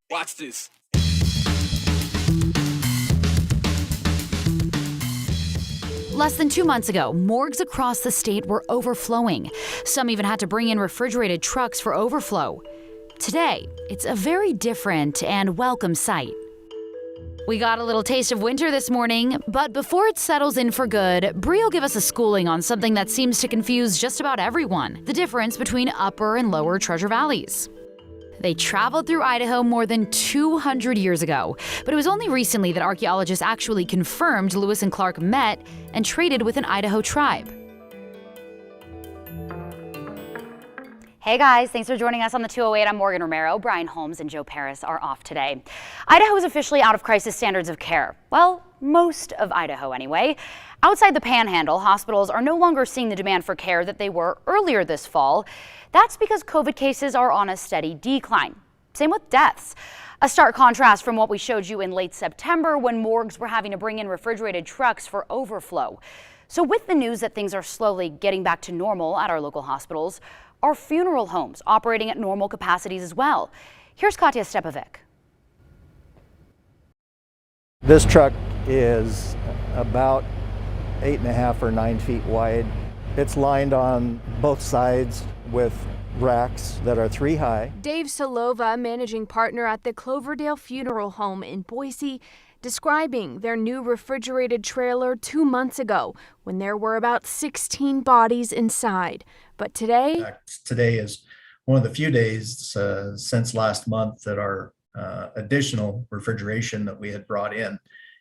Watch this. Less than 2 months ago, morgues across the state were overflowing. Some even had to bring in refrigerated trucks for overflow. Today, it's a very different and welcome sight. We got a little taste of winter this morning, but before it settles in for good, Bree will give us a schooling on something that seems to confuse just about everyone: the difference between upper and lower Treasure Valleys. They traveled through Idaho more than 200 years ago, but it was only recently that archaeologists actually confirmed Lewis and Clark met and traded with an Idaho tribe. Hey guys, thanks for joining us on the 208. I'm Morgan Romero. Brian Holmes and Joe Paris are off today. Idaho is officially out of crisis standards of care. Well, most of Idaho anyway. Outside the Panhandle, hospitals are no longer seeing the demand for care that they were earlier this fall. That's because COVID cases are on a steady decline. Same with deaths. A stark contrast from what we showed you in late September when morgues were having to bring in refrigerated trucks for overflow. So with the news that things are slowly getting back to normal at our local hospitals, are funeral homes operating at normal capacities as well? Here's Katya Stepovic. This truck is about 8.5 or 9 feet wide. It's lined on both sides with racks that are 3 high. Dave Solova, managing partner at the Cloverdale Funeral Home in Boise, describing their new refrigerated trailer 2 months ago when there were about 16 bodies inside. But today is one of the few days since last month that our additional refrigeration that we had brought in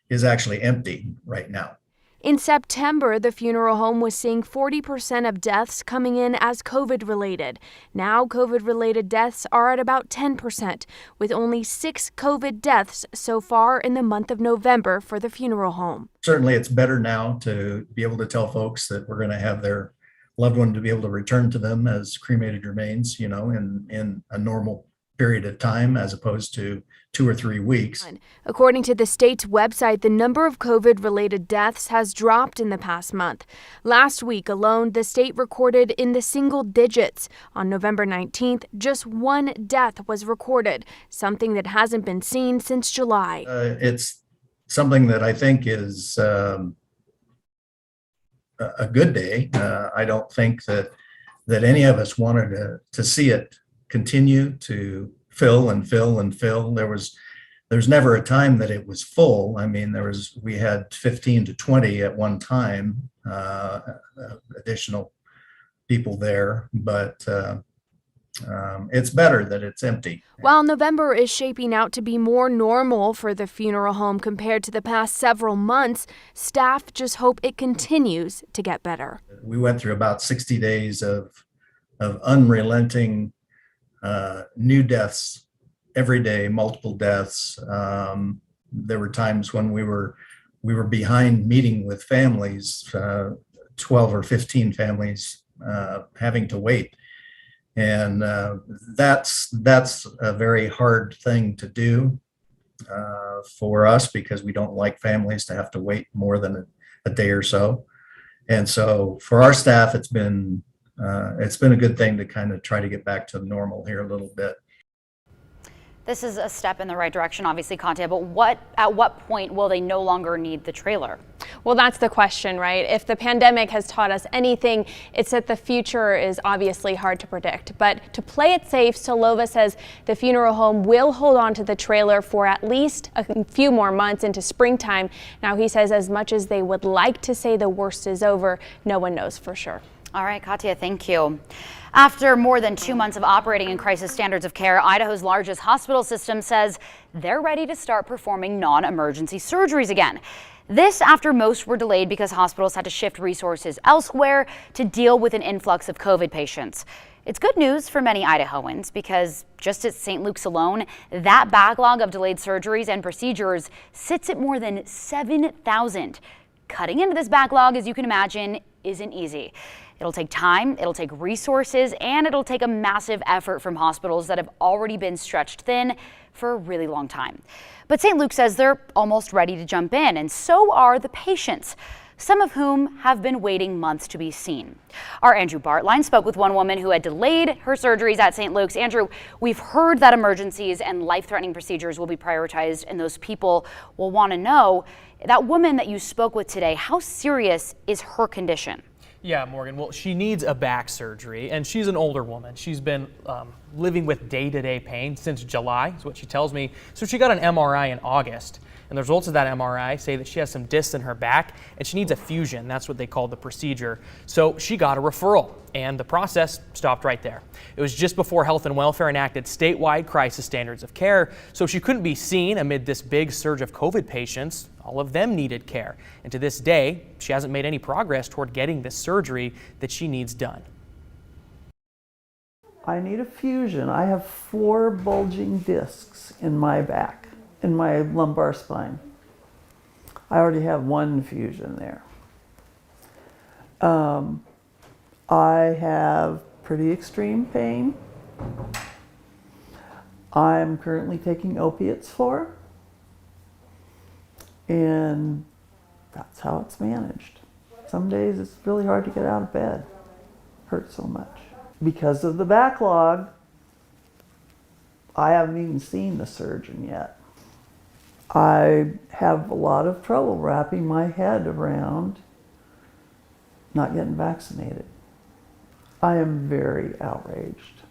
is actually empty right now. In September, the funeral home was seeing 40% of deaths coming in as COVID-related. Now, COVID-related deaths are at about 10%, with only 6 COVID deaths so far in the month of November for the funeral home. Certainly, it's better now to be able to tell folks that we're going to have their loved one to be able to return to them as cremated remains, in a normal period of time as opposed to 2 or 3 weeks. According to the state's website, the number of COVID-related deaths has dropped in the past month. Last week alone, the state recorded in the single digits. On November 19th, just 1 death was recorded, something that hasn't been seen since July. It's something that I think is a good day. I don't think that any of us wanted to see it continue to fill and fill and fill. There's never a time that it was full. I mean, we had 15 to 20 at one time, additional people there, but it's better that it's empty. While November is shaping out to be more normal for the funeral home compared to the past several months, staff just hope it continues to get better. We went through about 60 days of unrelenting new deaths every day, multiple deaths. There were times when we were behind meeting with families, 12 or 15 families having to wait. And that's a very hard thing to do for us because we don't like families to have to wait more than a day or so. And so for our staff, it's been a good thing to kind of try to get back to normal here a little bit. This is a step in the right direction, obviously, Katya, but at what point will they no longer need the trailer? Well, that's the question, right? If the pandemic has taught us anything, it's that the future is obviously hard to predict. But to play it safe, Solova says the funeral home will hold on to the trailer for at least a few more months into springtime. Now, he says as much as they would like to say the worst is over, no one knows for sure. All right, Katya, thank you. After more than 2 months of operating in crisis standards of care, Idaho's largest hospital system says they're ready to start performing non-emergency surgeries again. This after most were delayed because hospitals had to shift resources elsewhere to deal with an influx of COVID patients. It's good news for many Idahoans because just at St. Luke's alone, that backlog of delayed surgeries and procedures sits at more than 7,000. Cutting into this backlog, as you can imagine, isn't easy. It'll take time, it'll take resources, and it'll take a massive effort from hospitals that have already been stretched thin for a really long time. But St. Luke says they're almost ready to jump in, and so are the patients. some of whom have been waiting months to be seen. Our Andrew Bartline spoke with one woman who had delayed her surgeries at St. Luke's. Andrew, we've heard that emergencies and life-threatening procedures will be prioritized, and those people will want to know, that woman that you spoke with today, how serious is her condition? Yeah, Morgan. Well, she needs a back surgery, and she's an older woman. She's been living with day-to-day pain since July, is what she tells me. So she got an MRI in August, and the results of that MRI say that she has some discs in her back, and she needs a fusion. That's what they call the procedure. So she got a referral, and the process stopped right there. It was just before Health and Welfare enacted statewide crisis standards of care, so she couldn't be seen amid this big surge of COVID patients. All of them needed care, and to this day, she hasn't made any progress toward getting the surgery that she needs done. I need a fusion. I have 4 bulging discs in my back, in my lumbar spine. I already have 1 fusion there. I have pretty extreme pain. I'm currently taking opiates for, and that's how it's managed. Some days it's really hard to get out of bed. Hurts so much. Because of the backlog, I haven't even seen the surgeon yet. I have a lot of trouble wrapping my head around not getting vaccinated. I am very outraged.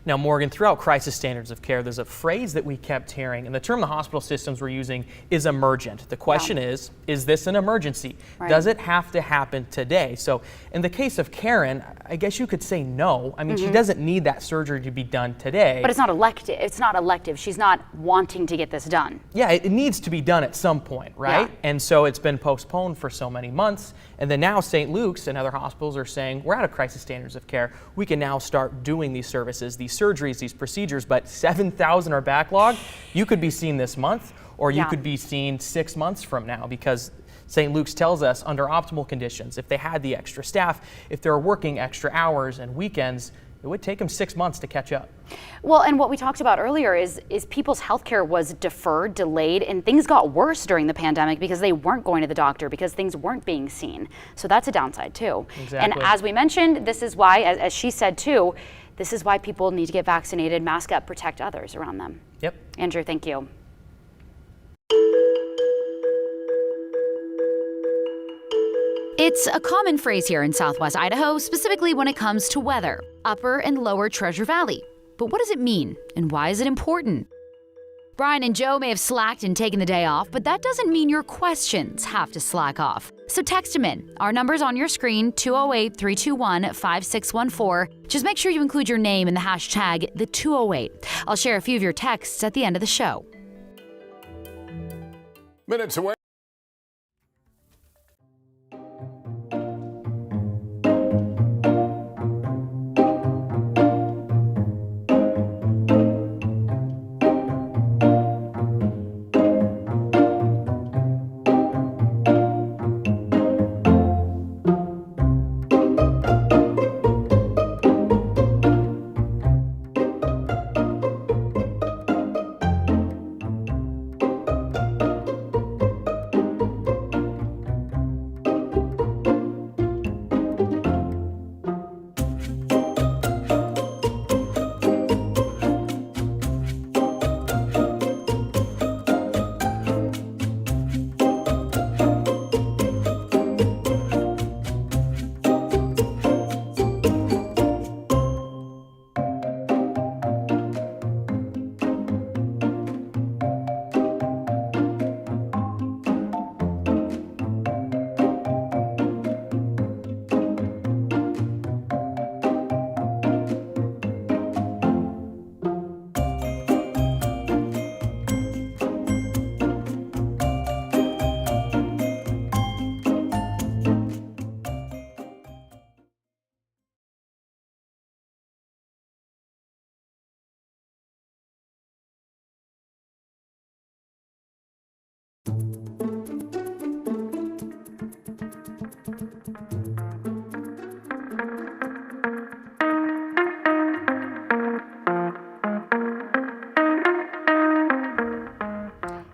Now, Morgan, throughout crisis standards of care, there's a phrase that we kept hearing, and the term the hospital systems were using is emergent. The question is this an emergency? Right. Does it have to happen today? So in the case of Karen, I guess you could say no. I mean, she doesn't need that surgery to be done today. But it's not elective. It's not elective. She's not wanting to get this done. Yeah, it needs to be done at some point, right? Yeah. And so it's been postponed for so many months. And then now St. Luke's and other hospitals are saying, we're out of crisis standards of care. We can now start doing these services, these surgeries, these procedures, but 7,000 are backlogged. You could be seen this month, or you could be seen 6 months from now, because St. Luke's tells us under optimal conditions, if they had the extra staff, if they're working extra hours and weekends, it would take them 6 months to catch up. Well, and what we talked about earlier is people's health care was deferred, delayed, and things got worse during the pandemic because they weren't going to the doctor, because things weren't being seen. So that's a downside too. Exactly. And as we mentioned, this is why, as she said too, this is why people need to get vaccinated, mask up, protect others around them. Yep. Andrew, thank you. It's a common phrase here in Southwest Idaho, specifically when it comes to weather, Upper and Lower Treasure Valley. But what does it mean, and why is it important? Brian and Joe may have slacked and taken the day off, but that doesn't mean your questions have to slack off. So text them in. Our number's on your screen, 208-321-5614. Just make sure you include your name in the hashtag #the208. I'll share a few of your texts at the end of the show. Minutes away.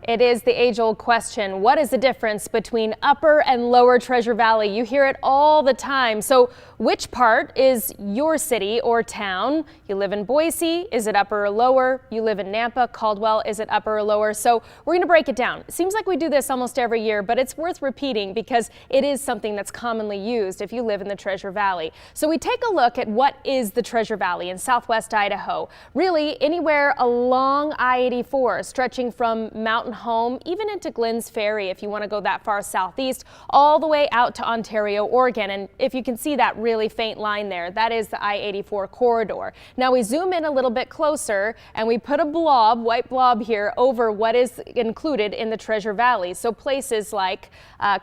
It is the age-old question. What is the difference between Upper and Lower Treasure Valley? You hear it all the time. So which part is your city or town? You live in Boise. Is it upper or lower? You live in Nampa, Caldwell. Is it upper or lower? So we're going to break it down. It seems like we do this almost every year, but it's worth repeating because it is something that's commonly used if you live in the Treasure Valley. So we take a look at what is the Treasure Valley in southwest Idaho. Really anywhere along I-84, stretching from Mountain Home, even into Glenn's Ferry if you want to go that far southeast, all the way out to Ontario, Oregon. And if you can see that really faint line there, that is the I-84 corridor. Now we zoom in a little bit closer and we put a blob, white blob here, over what is included in the Treasure Valley. So places like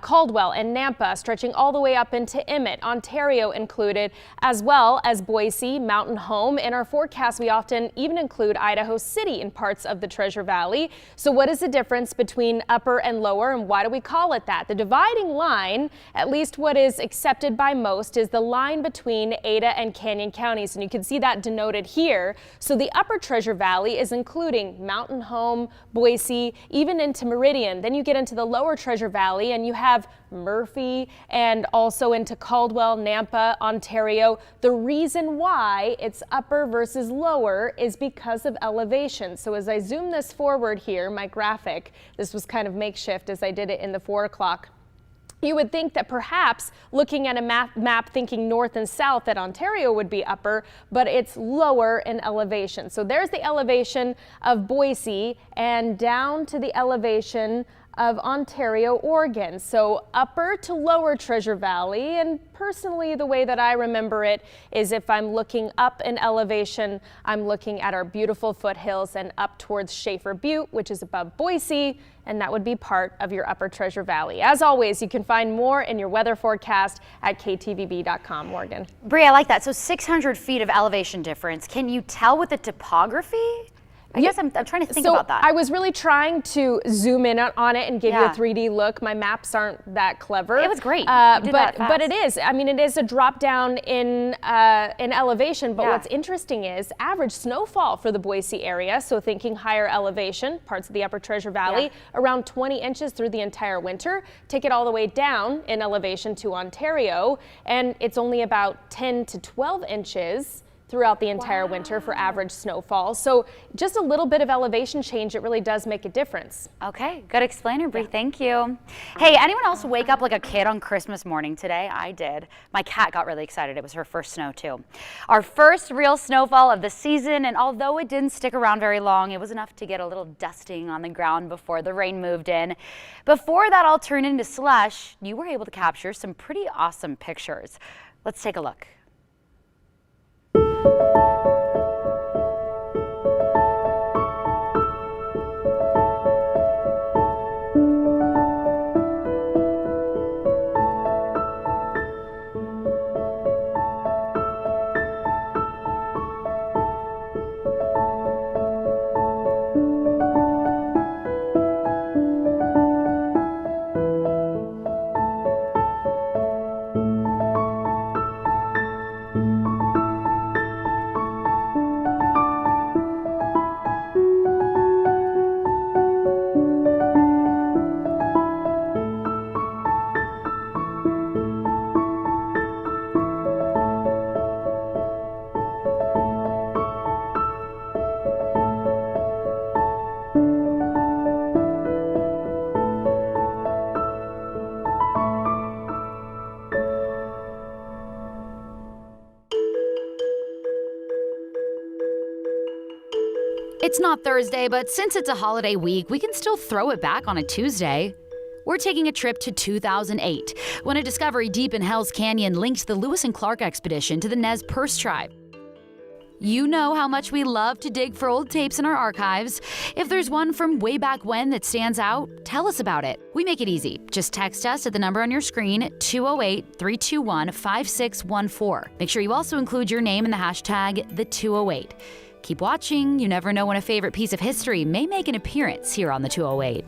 Caldwell and Nampa, stretching all the way up into Emmett, Ontario included, as well as Boise, Mountain Home. In our forecast, we often even include Idaho City in parts of the Treasure Valley. So what is the difference between upper and lower, and why do we call it that? The dividing line, at least what is accepted by most, is the line between Ada and Canyon counties, and you can see that denoted here. So the upper Treasure Valley is including Mountain Home, Boise, even into Meridian. Then you get into the lower Treasure Valley and you have Murphy and also into Caldwell, Nampa, Ontario. The reason why it's upper versus lower is because of elevation. So as I zoom this forward here, my graphic, this was kind of makeshift as I did it in the 4 o'clock. You would think that perhaps looking at a map thinking north and south that Ontario would be upper, but it's lower in elevation. So there's the elevation of Boise and down to the elevation of Ontario, Oregon. So upper to lower Treasure Valley, and personally the way that I remember it is if I'm looking up in elevation, I'm looking at our beautiful foothills and up towards Schaefer Butte, which is above Boise, and that would be part of your upper Treasure Valley. As always, you can find more in your weather forecast at ktvb.com. Morgan. Bree, I like that. So 600 feet of elevation difference. Can you tell with the topography? I guess I'm trying to think about that. I was really trying to zoom in on it and give you a 3D look. My maps aren't that clever. It was great. But it is. I mean, it is a drop down in elevation. But what's interesting is average snowfall for the Boise area. So thinking higher elevation, parts of the upper Treasure Valley, around 20 inches through the entire winter. Take it all the way down in elevation to Ontario, and it's only about 10 to 12 inches throughout the entire winter for average snowfall. So just a little bit of elevation change, it really does make a difference. Okay, good explainer, Bree. Thank you. Hey, anyone else wake up like a kid on Christmas morning today? I did. My cat got really excited. It was her first snow too. Our first real snowfall of the season, and although it didn't stick around very long, it was enough to get a little dusting on the ground before the rain moved in. Before that all turned into slush, you were able to capture some pretty awesome pictures. Let's take a look. It's not Thursday, but since it's a holiday week, we can still throw it back on a Tuesday. We're taking a trip to 2008, when a discovery deep in Hell's Canyon linked the Lewis and Clark expedition to the Nez Perce tribe. You know how much we love to dig for old tapes in our archives. If there's one from way back when that stands out, tell us about it. We make it easy. Just text us at the number on your screen, 208-321-5614. Make sure you also include your name in the hashtag #the208. Keep watching. You never know when a favorite piece of history may make an appearance here on the 208.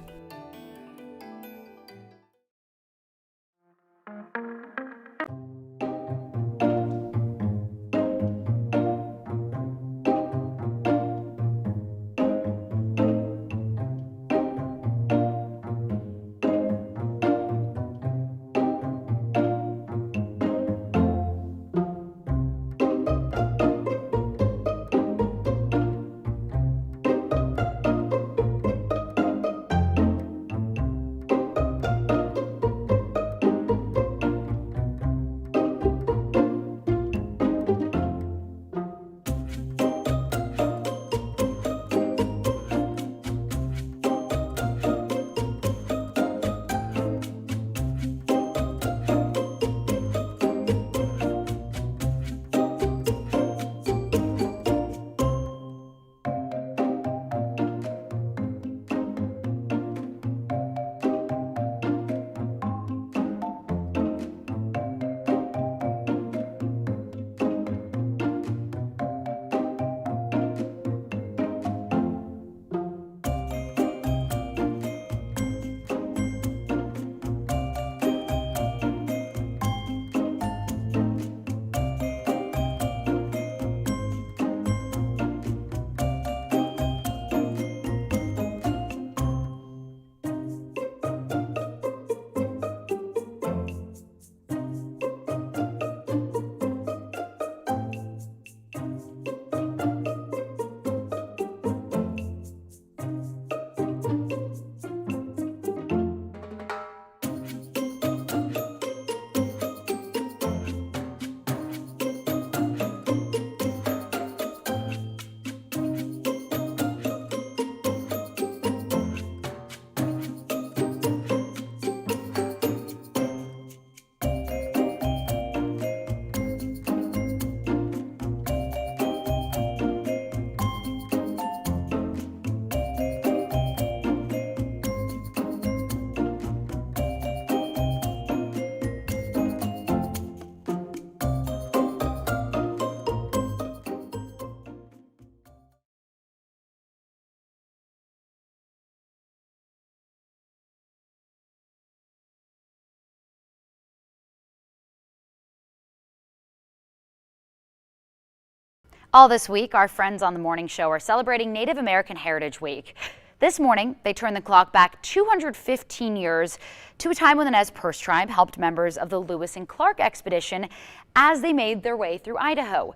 All this week, our friends on the morning show are celebrating Native American Heritage Week. This morning, they turned the clock back 215 years to a time when the Nez Perce tribe helped members of the Lewis and Clark expedition as they made their way through Idaho.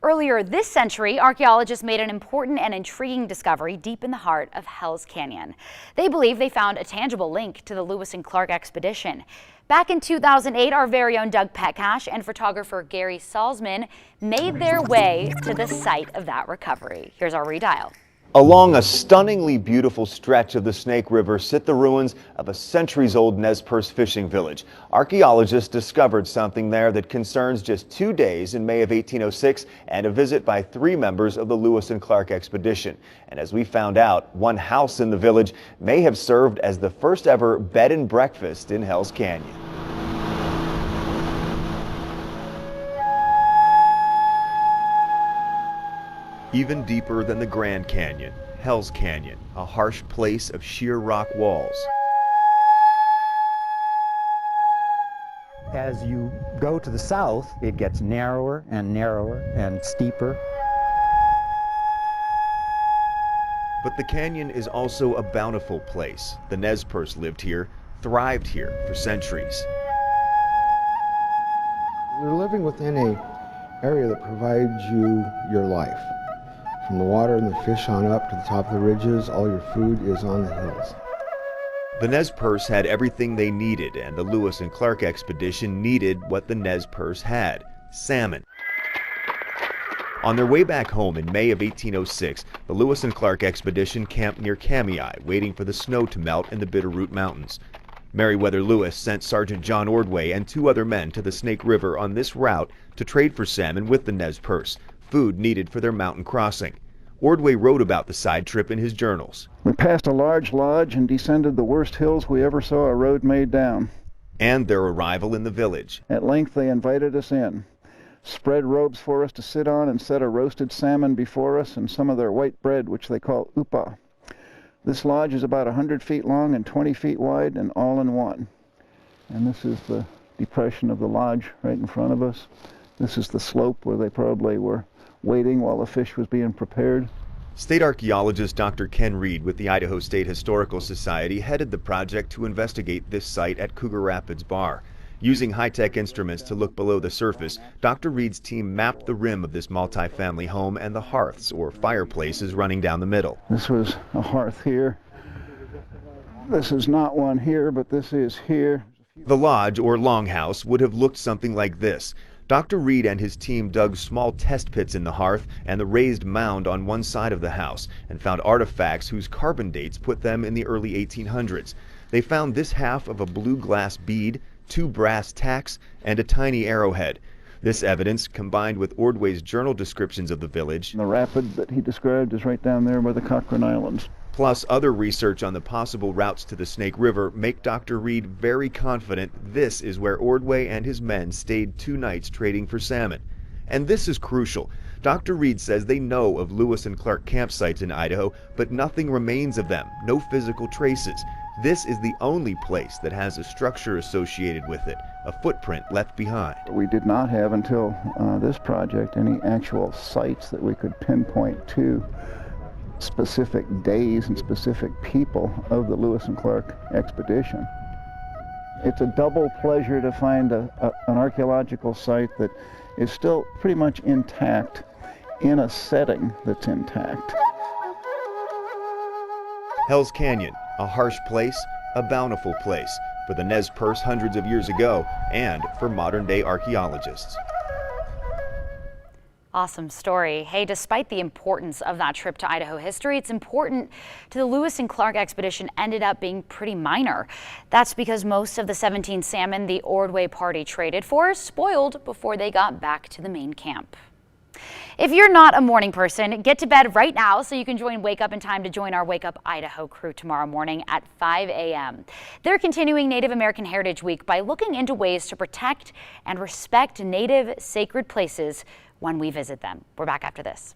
Earlier this century, archaeologists made an important and intriguing discovery deep in the heart of Hell's Canyon. They believe they found a tangible link to the Lewis and Clark expedition. Back in 2008, our very own Doug Petcash and photographer Gary Salzman made their way to the site of that recovery. Here's our Redial. Along a stunningly beautiful stretch of the Snake River sit the ruins of a centuries-old Nez Perce fishing village. Archaeologists discovered something there that concerns just 2 days in May of 1806 and a visit by 3 members of the Lewis and Clark expedition. And as we found out, one house in the village may have served as the first ever bed and breakfast in Hell's Canyon. Even deeper than the Grand Canyon, Hell's Canyon, a harsh place of sheer rock walls. As you go to the south, it gets narrower and narrower and steeper. But the canyon is also a bountiful place. The Nez Perce lived here, thrived here for centuries. You're living within an area that provides you your life. From the water and the fish on up to the top of the ridges, all your food is on the hills. The Nez Perce had everything they needed, and the Lewis and Clark expedition needed what the Nez Perce had: salmon. On their way back home in May of 1806, the Lewis and Clark expedition camped near Kamei, waiting for the snow to melt in the Bitterroot Mountains. Meriwether Lewis sent Sergeant John Ordway and 2 other men to the Snake River on this route to trade for salmon with the Nez Perce, food needed for their mountain crossing. Ordway wrote about the side trip in his journals. We passed a large lodge and descended the worst hills we ever saw a road made down. And their arrival in the village. At length they invited us in, spread robes for us to sit on, and set a roasted salmon before us and some of their white bread, which they call upa. This lodge is about 100 feet long and 20 feet wide and all in one. And this is the depression of the lodge right in front of us. This is the slope where they probably were waiting while the fish was being prepared. State archaeologist Dr. Ken Reed with the Idaho State Historical Society headed the project to investigate this site at Cougar Rapids Bar. Using high-tech instruments to look below the surface, Dr. Reed's team mapped the rim of this multi-family home and the hearths, or fireplaces, running down the middle. This was a hearth here. This is not one here, but this is here. The lodge, or longhouse, would have looked something like this. Dr. Reed and his team dug small test pits in the hearth and the raised mound on one side of the house and found artifacts whose carbon dates put them in the early 1800s. They found this half of a blue glass bead, 2 brass tacks, and a tiny arrowhead. This evidence, combined with Ordway's journal descriptions of the village, The rapid that he described is right down there by the Cochrane Islands. plus other research on the possible routes to the Snake River, make Dr. Reed very confident this is where Ordway and his men stayed 2 nights trading for salmon. And this is crucial. Dr. Reed says they know of Lewis and Clark campsites in Idaho, but nothing remains of them, no physical traces. This is the only place that has a structure associated with it, a footprint left behind. We did not have until this project any actual sites that we could pinpoint to specific days and specific people of the Lewis and Clark expedition. It's a double pleasure to find an archaeological site that is still pretty much intact in a setting that's intact. Hell's Canyon, a harsh place, a bountiful place for the Nez Perce hundreds of years ago and for modern-day archaeologists. Awesome story. Hey, despite the importance of that trip to Idaho history, it's important to the Lewis and Clark expedition ended up being pretty minor. That's because most of the 17 salmon the Ordway party traded for spoiled before they got back to the main camp. If you're not a morning person, get to bed right now so you can join Wake Up in time to join our Wake Up Idaho crew tomorrow morning at 5 a.m. They're continuing Native American Heritage Week by looking into ways to protect and respect Native sacred places when we visit them. We're back after this.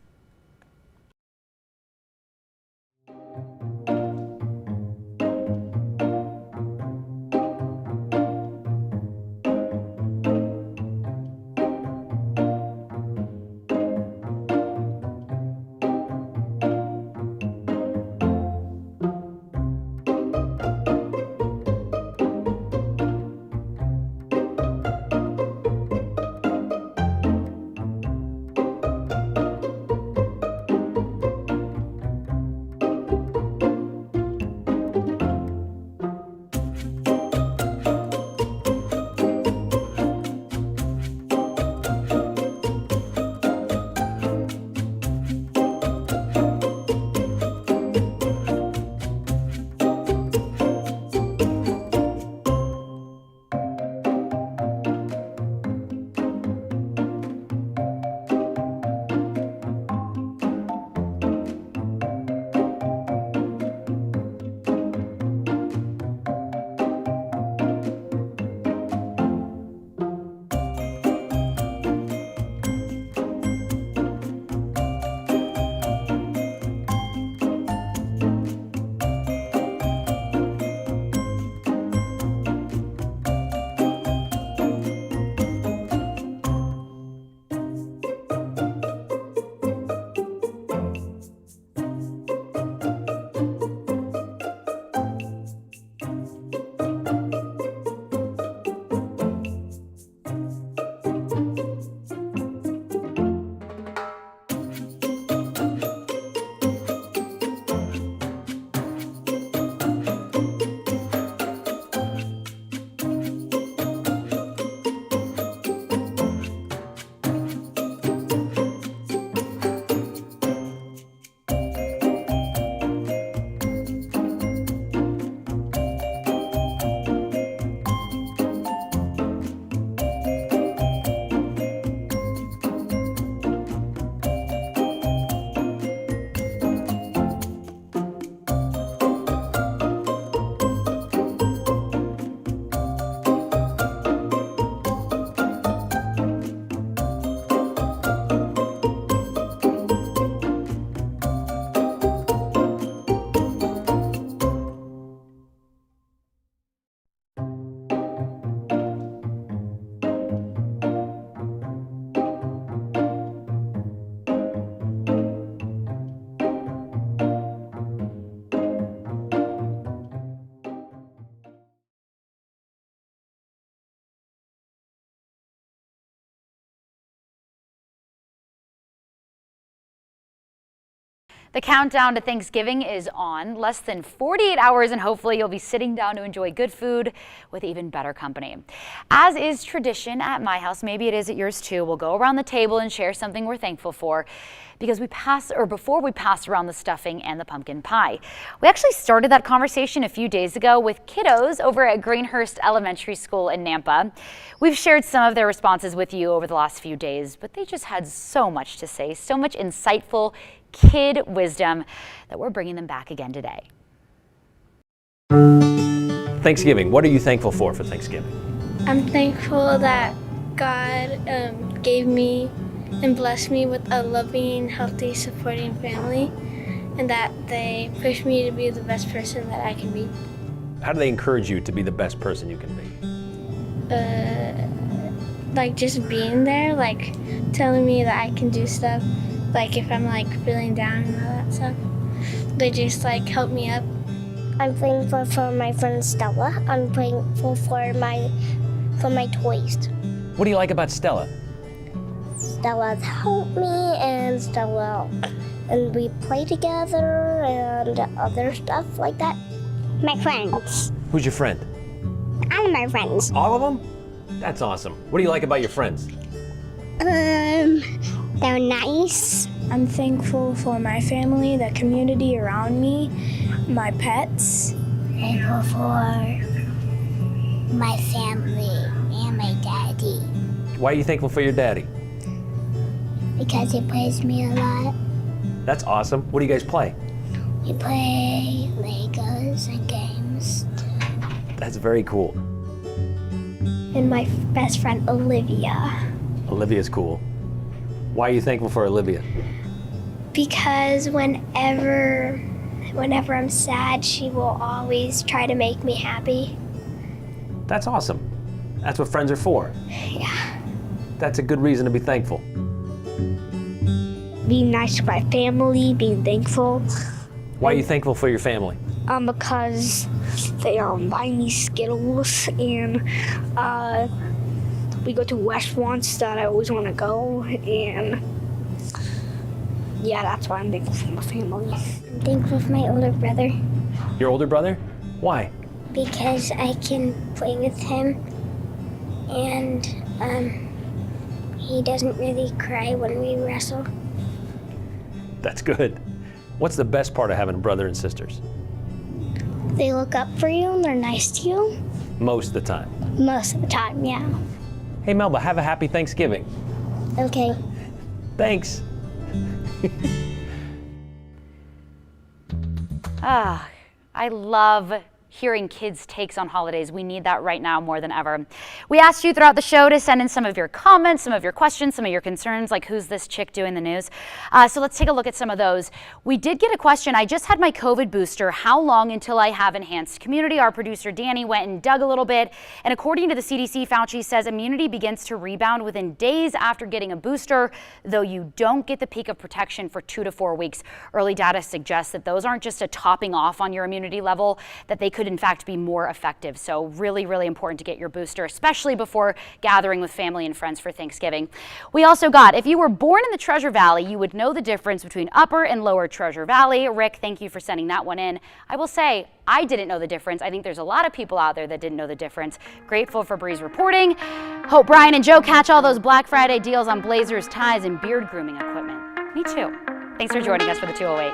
The countdown to Thanksgiving is on. Less than 48 hours, and hopefully you'll be sitting down to enjoy good food with even better company. As is tradition at my house, maybe it is at yours too, we'll go around the table and share something we're thankful for. Before we pass around the stuffing and the pumpkin pie. We actually started that conversation a few days ago with kiddos over at Greenhurst Elementary School in Nampa. We've shared some of their responses with you over the last few days, but they just had so much to say, so much insightful kid wisdom that we're bringing them back again today. Thanksgiving, what are you thankful for Thanksgiving? I'm thankful that God gave me and blessed me with a loving, healthy, supporting family, and that they push me to be the best person that I can be. How do they encourage you to be the best person you can be? Like just being there, like telling me that I can do stuff, like if I'm like feeling down and all that stuff. They just like help me up. I'm thankful for my friend Stella. I'm thankful for my toys. What do you like about Stella? Stella's helped me, and we play together and other stuff like that. My friends. Who's your friend? All of my friends. All of them? That's awesome. What do you like about your friends? They're nice. I'm thankful for my family, the community around me, my pets. Thankful for my family and my daddy. Why are you thankful for your daddy? Because he plays me a lot. That's awesome. What do you guys play? We play Legos and games too. That's very cool. And my best friend Olivia. Olivia's cool. Why are you thankful for Olivia? Because whenever I'm sad, she will always try to make me happy. That's awesome. That's what friends are for. Yeah. That's a good reason to be thankful. Being nice to my family, being thankful. Why are you thankful for your family? Because they buy me Skittles, and we go to restaurants that I always want to go, and yeah, that's why I'm thankful for my family. I'm thankful for my older brother. Your older brother? Why? Because I can play with him, and he doesn't really cry when we wrestle. That's good. What's the best part of having brother and sisters? They look up for you and they're nice to you. Most of the time. Most of the time, yeah. Hey Melba, have a happy Thanksgiving. Okay. Thanks. I love hearing kids' takes on holidays. We need that right now more than ever. We asked you throughout the show to send in some of your comments, some of your questions, some of your concerns, like who's this chick doing the news? So let's take a look at some of those. We did get a question. I just had my COVID booster. How long until I have enhanced immunity? Our producer Danny went and dug a little bit. And according to the CDC, Fauci says immunity begins to rebound within days after getting a booster, though you don't get the peak of protection for 2 to 4 weeks. Early data suggests that those aren't just a topping off on your immunity level, that they could in fact be more effective. So really, really important to get your booster, especially before gathering with family and friends for Thanksgiving. We also got, if you were born in the Treasure Valley, you would know the difference between Upper and Lower Treasure Valley. Rick, thank you for sending that one in. I will say, I didn't know the difference. I think there's a lot of people out there that didn't know the difference. Grateful for Bree's reporting. Hope Brian and Joe catch all those Black Friday deals on blazers, ties, and beard grooming equipment. Me too. Thanks for joining us for the 208.